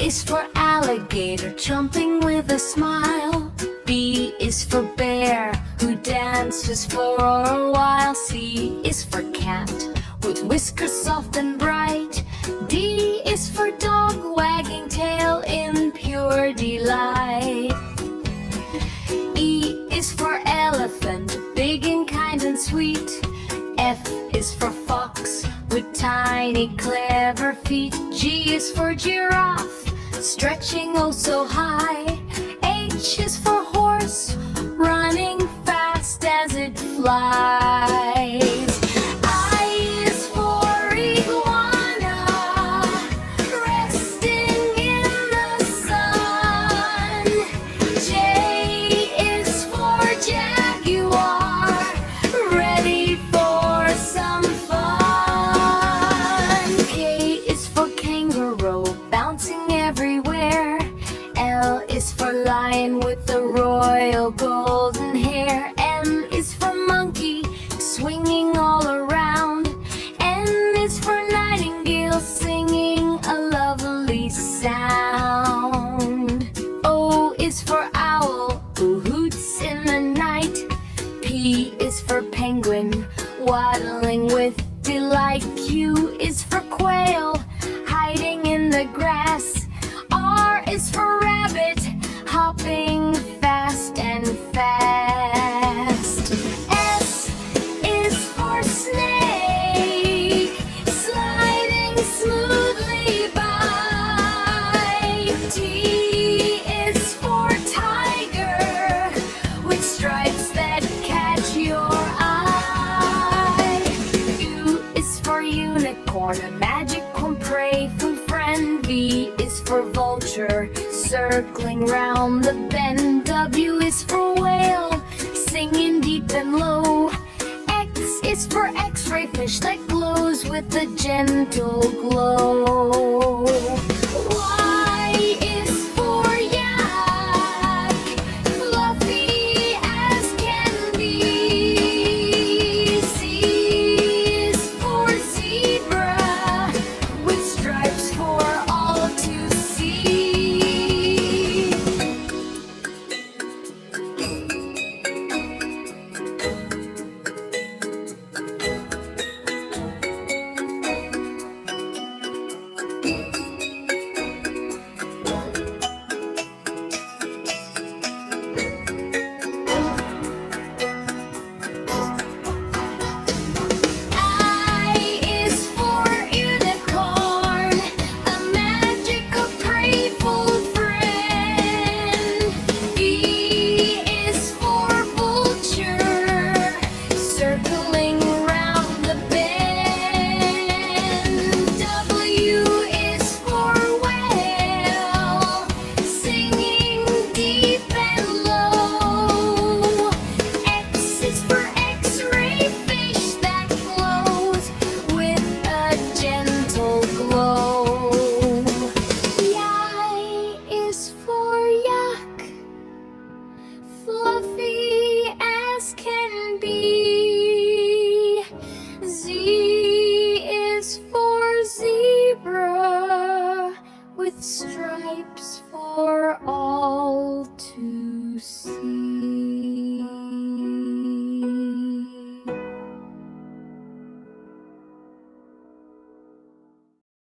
is for alligator, jumping with a smile. B is for bear, who dances for a while. C is for cat, with whiskers soft and bright. D is for dog, wagging tail in pure delight. E is for elephant, big and kind and sweet. F is for fox, with tiny clever feet. G is for giraffe, stretching oh so high. H is for horse, running fast as it flies. I is for iguana, resting in the sun. J is for jaguar, ready for some fun. K is for kangaroo, bouncing everywhere. L is for lion with the royal golden hair. M is for monkey, swinging all around. N is for nightingale, singing a lovely sound. O is for owl, who hoots in the night. P is for penguin, waddling with delight. Q is for quail, hiding in the grass. R is for rabbit, hopping fast and fast. S is for snake, sliding smoothly by. T is for tiger, with stripes that catch your eye. U is for unicorn, a magic playful friend. V is for vulture, circling round the bend. W is for whale, singing deep and low. X is for X-ray fish that glows with a gentle glow.